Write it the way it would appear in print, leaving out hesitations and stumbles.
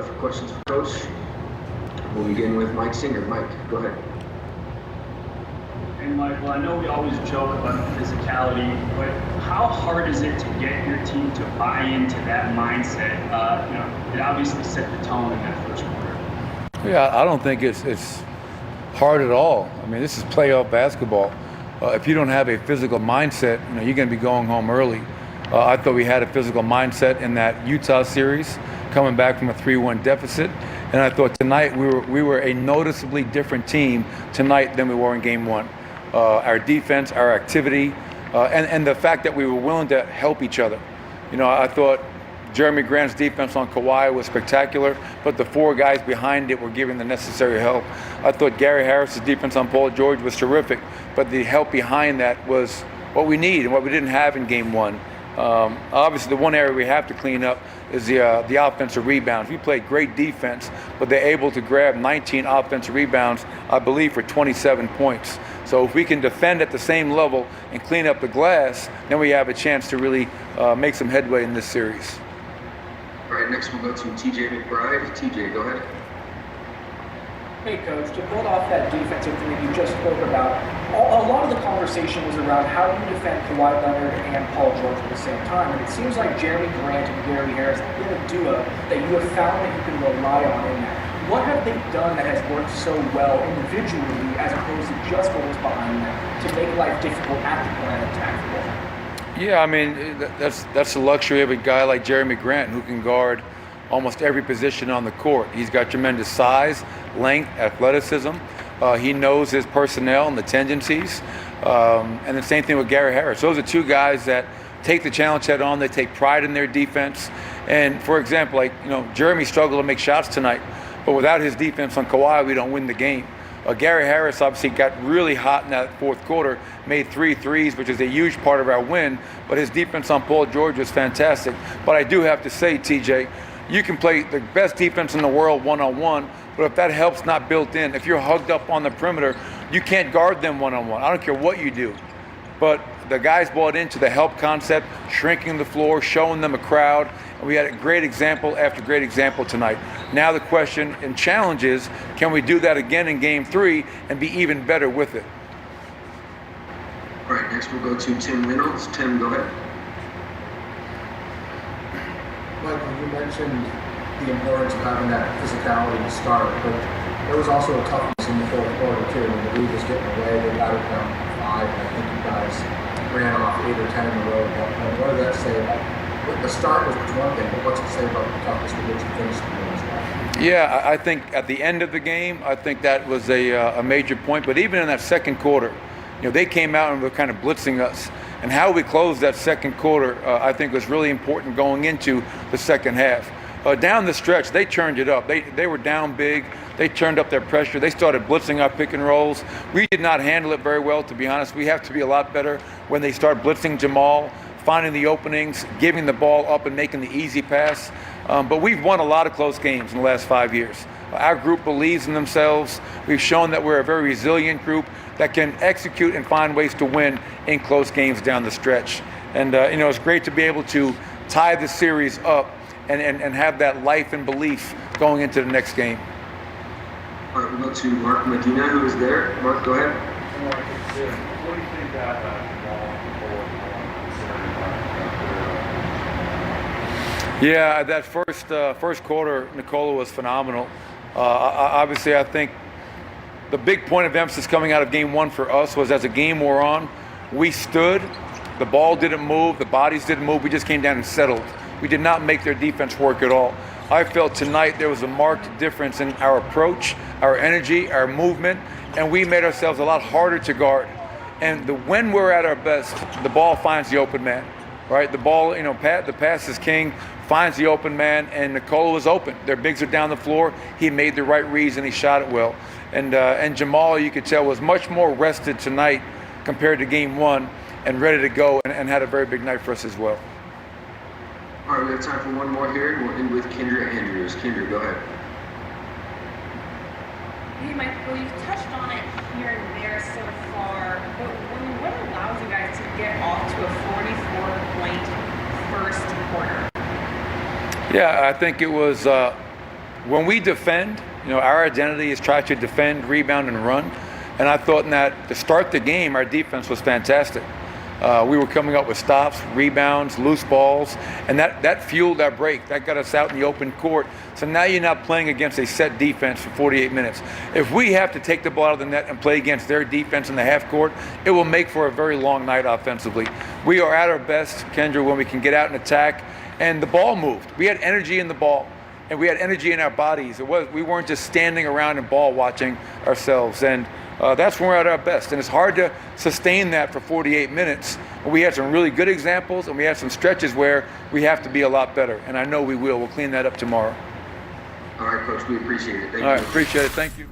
for questions for Coach. We'll begin with Mike Singer. Mike, go ahead. Hey, Michael, I know we always joke about physicality, but how hard is it to get your team to buy into that mindset? It obviously set the tone in that first quarter. Yeah, I don't think it's hard at all. I mean, this is playoff basketball. If you don't have a physical mindset, you're going to be going home early. I thought we had a physical mindset in that Utah series, coming back from a 3-1 deficit. And I thought tonight we were a noticeably different team tonight than we were in Game 1. Our defense, our activity, and the fact that we were willing to help each other. I thought Jeremy Grant's defense on Kawhi was spectacular, but the four guys behind it were giving the necessary help. I thought Gary Harris's defense on Paul George was terrific, but the help behind that was what we need and what we didn't have in Game 1. Obviously, the one area we have to clean up is the offensive rebounds. We played great defense, but they're able to grab 19 offensive rebounds, I believe, for 27 points. So if we can defend at the same level and clean up the glass, then we have a chance to really make some headway in this series. All right, next we'll go to TJ McBride. TJ, go ahead. Hey, Coach, to build off that defensive thing that you just spoke about, a lot of the conversation was around how do you defend Kawhi Leonard and Paul George at the same time. And it seems like Jeremy Grant and Gary Harris have been a duo that you have found that you can rely on in that. What have they done that has worked so well individually as opposed to just what was behind them to make life difficult at the point of attack? Yeah, I mean, that's the luxury of a guy like Jeremy Grant who can guard almost every position on the court. He's got tremendous size, length, athleticism. He knows his personnel and the tendencies. And the same thing with Gary Harris. Those are two guys that take the challenge head on. They take pride in their defense. And for example, Jeremy struggled to make shots tonight, but without his defense on Kawhi, we don't win the game. Gary Harris obviously got really hot in that fourth quarter, made 3 threes, which is a huge part of our win, but his defense on Paul George was fantastic. But I do have to say, TJ, you can play the best defense in the world one-on-one, but if that help's not built in, if you're hugged up on the perimeter, you can't guard them one-on-one. I don't care what you do. But the guys bought into the help concept, shrinking the floor, showing them a crowd, and we had a great example after great example tonight. Now the question and challenge is, can we do that again in Game 3 and be even better with it? All right, next we'll go to Tim Reynolds. Tim, go ahead. Michael, you mentioned the importance of having that physicality to start, but there was also a toughness in the fourth quarter too. When the lead was getting away, they got it down 5, and I think you guys ran off 8 or 10 in a row. What does that say about the start was one thing, but what's it say about the toughness with which you finished the game as well? Yeah, I think at the end of the game, I think that was a major point. But even in that second quarter, they came out and were kind of blitzing us. And how we closed that second quarter, I think, was really important going into the second half. Down the stretch, they turned it up. They were down big. They turned up their pressure. They started blitzing our pick and rolls. We did not handle it very well, to be honest. We have to be a lot better when they start blitzing Jamal, finding the openings, giving the ball up and making the easy pass. But we've won a lot of close games in the last 5 years. Our group believes in themselves. We've shown that we're a very resilient group that can execute and find ways to win in close games down the stretch. And it's great to be able to tie the series up and have that life and belief going into the next game. All right, we'll go to Mark Medina, who is there. Mark, go ahead. What do you think that Yeah, that first quarter, Nikola was phenomenal. Obviously, I think the big point of emphasis coming out of Game 1 for us was as a game wore on, we stood, the ball didn't move, the bodies didn't move, we just came down and settled. We did not make their defense work at all. I felt tonight there was a marked difference in our approach, our energy, our movement, and we made ourselves a lot harder to guard. And when we're at our best, the ball finds the open man, right? The ball, the pass is king, finds the open man, and Nikola was open. Their bigs are down the floor. He made the right reads, and he shot it well. And Jamal, you could tell, was much more rested tonight compared to Game 1 and ready to go and had a very big night for us as well. All right, we have time for one more here. We'll end with Kendra Andrews. Kendra, go ahead. Hey, Michael, you've touched on it here and there so far, but what allows you guys to get off to a 44-point first quarter? Yeah, I think it was when we defend, our identity is try to defend, rebound, and run. And I thought in that to start the game, our defense was fantastic. We were coming up with stops, rebounds, loose balls, and that fueled our break. That got us out in the open court. So now you're not playing against a set defense for 48 minutes. If we have to take the ball out of the net and play against their defense in the half court, it will make for a very long night offensively. We are at our best, Kendra, when we can get out and attack, and the ball moved. We had energy in the ball, and we had energy in our bodies. We weren't just standing around and ball watching ourselves. And that's when we're at our best. And it's hard to sustain that for 48 minutes. We had some really good examples, and we had some stretches where we have to be a lot better. And I know we will. We'll clean that up tomorrow. All right, Coach, we appreciate it. Thank you. All right, appreciate it. Thank you.